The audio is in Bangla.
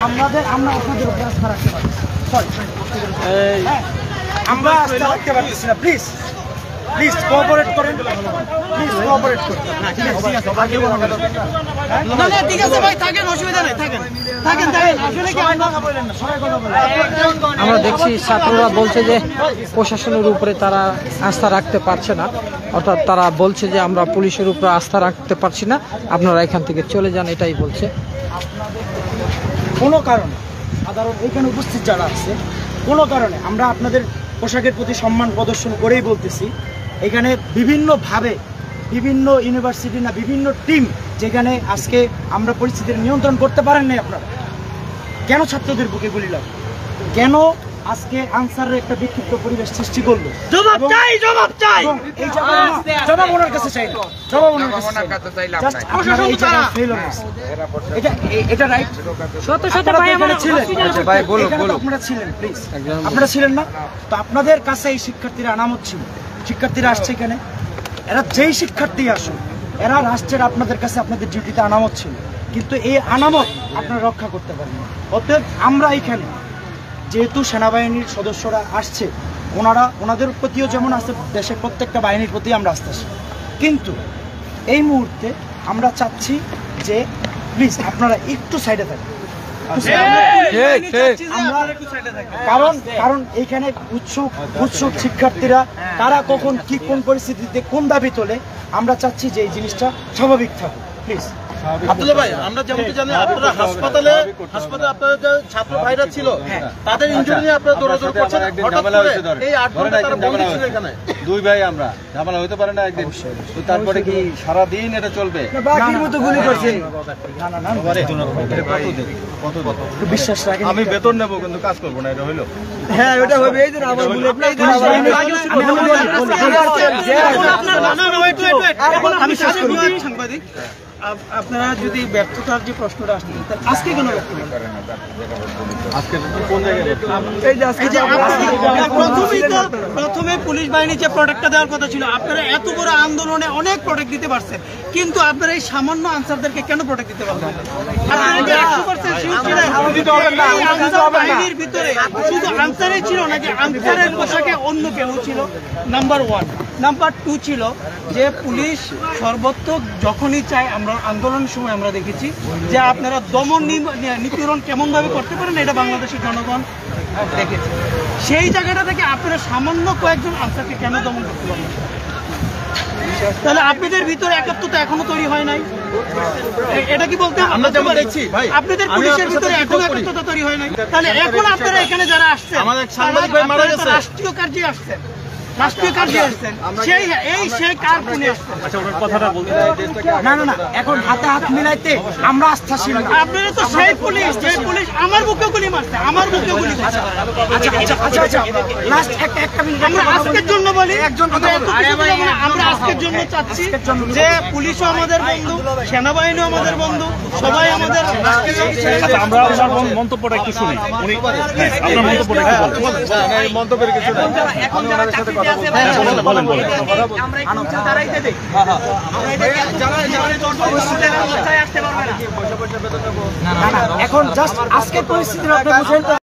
আমরা আপনাদের উপর আস্থা রাখতে পারি, সরি আমরা আস্থা রাখতে পারতেছি না। প্লিজ কোঅপারেট করেন, প্লিজ কোঅপারেট করেন। ঠিক আছে ভাই, থাকেন, অসুবিধা নেই, থাকেন। আমরা দেখছি ছাত্ররা বলছে যে প্রশাসনের উপরে তারা আস্থা রাখতে পারছে না, অর্থাৎ তারা বলছে যে আমরা পুলিশের উপরে আস্থা রাখতে পারছি না, আপনারা এখান থেকে চলে যান, এটাই বলছে। কোনো কারণে সাধারণ এখানে উপস্থিত যারা আছে, কোনো কারণে আমরা আপনাদের পোশাকের প্রতি সম্মান প্রদর্শন করেই বলতেছি, এখানে বিভিন্নভাবে বিভিন্ন ইউনিভার্সিটি না বিভিন্ন টিম যেখানে আজকে আমরা পরিস্থিতির নিয়ন্ত্রণ করতে পারেন নাই। আপনারা কেন ছাত্রদের বুকে গুলি লাগলো, কেন আজকে আনসারের একটা বিক্ষিপ্ত পরিবেশ সৃষ্টি করলো? জবাব চাই। জবাব ওনার কাছে চাই, জবাব ওনার কাছে চাই। জাস্ট আপনারা এই জায়গায় ফেল হয়েছে, এটা রাইট। আপনারা ছিলেন, প্লিজ আপনারা ছিলেন না তো? আপনাদের কাছে এই শিক্ষার্থীরা আনামত ছিল, শিক্ষার্থীরা আসছে এখানে, এরা যেই শিক্ষার্থী আসুন, এরা রাষ্ট্রের আপনাদের কাছে আপনাদের ডিউটিতে আনামত ছিল, কিন্তু এই আনামত আপনারা রক্ষা করতে পারেন না। অতএব আমরা এখানে যেহেতু সেনাবাহিনীর সদস্যরা আসছে, ওনাদের প্রতিও যেমন আছে, দেশের প্রত্যেকটা বাহিনীর প্রতি আমরা আসতেছি, কিন্তু এই মুহূর্তে আমরা চাচ্ছি যে প্লিজ আপনারা একটু সাইডে থাকেন। কারণ এইখানে উৎসুক শিক্ষার্থীরা তারা কখন কি কোন পরিস্থিতিতে কোন দাবি তোলে, আমরা চাচ্ছি যে এই জিনিসটা স্বাভাবিক থাকুক প্লিজ। আব্দুল্লাহ ভাই, আমরা যেমন জানি আপনারা হাসপাতালে আপনাদের যে ছাত্র ভাইরা ছিল তাদের ইনজুরি নিয়ে আপনারা দৌড়াদৌড়ি করছেন, হঠাৎ করে এই 8 ঘন্টা তারা বন্দী ছিল এখানে। দুই ভাই আমরা ঝামেলা হইতে পারে না একদিন, তো তারপরে কি সারা দিন এটা চলবে? বাকির মতো গুলি করছেন, বিশ্বাস রাখেন। আমি বেতন নেবো কিন্তু কাজ করবো না, এটা হইলো? হ্যাঁ ওটা হবে। এই যে আবার আমি সাংবাদিক, আপনারা যদি ব্যর্থতার যে প্রশ্নটা আসছেন, আজকে কেন প্রথমে পুলিশ বাহিনী যে প্রোডাক্টটা দেওয়ার কথা ছিল, আপনারা এত বড় আন্দোলনে অনেক প্রোডাক্ট দিতে পারছেন, কিন্তু আপনারা এই সামান্য আনসারদেরকে কেন প্রোডাক্ট দিতে পারবেন? বাহিনীর ভিতরে শুধু আনসারই ছিল নাকি আনসারের পোশাকে অন্য কেউ ছিল? নাম্বার 1। নাম্বার 2 ছিল যে পুলিশ সর্বত্র যখনই চায়, আমরা আন্দোলনের সময় আমরা দেখেছি যে আপনারা দমন নিপীড়ন কেমন ভাবে করতে পারেন, এটা বাংলাদেশের জনগণ দেখেছে। সেই জায়গাটা থেকে আপনারা সামান্য কয়েকজন আনসারকে কেন দমন করতে পারেন? তাহলে আপনাদের ভিতরে একাত্মতা এখনো তৈরি হয় নাই, এটা কি বলতে আমরা যেমন দেখছি ভাই, আপনাদের পুলিশের ভিতরে এখনো একাত্মতা তৈরি হয় নাই? তাহলে এখন আপনারা এখানে যারা আসছেন, আমাদের সাংবাদিক ভাই মারা গেছে, রাষ্ট্রীয় কার্যে আসছেন, রাষ্ট্রীয় কার্যে আসছেন, সেই কার পুনে আসছেন? না, এখন হাতে হাত মিলাইতে আমরা আস্থাশীল। আপনারা তো সেই পুলিশ, যে পুলিশ আমার বুকে গুলি মারছে, আমার বুকে গুলি মারছে। আচ্ছা, লাস্ট একটা মিনিট আমরা আজকের জন্য বলি, আমরা আজকের জন্য চাচ্ছি যে পুলিশও আমাদের বন্ধু, সেনাবাহিনীও আমাদের বন্ধু, সবাই আমাদের। আমরা আপনার মন্তব্যটা একটু শুনি, আপনার মন্তব্যটা একটু বলেন। মন্তব্যের কিছু এখন যারা চাকরিতে আছে, বলেন। আমরা একটু দাঁড়াইতে দেই, এখন জাস্ট আজকের পরিস্থিতির আপনি বুঝেন।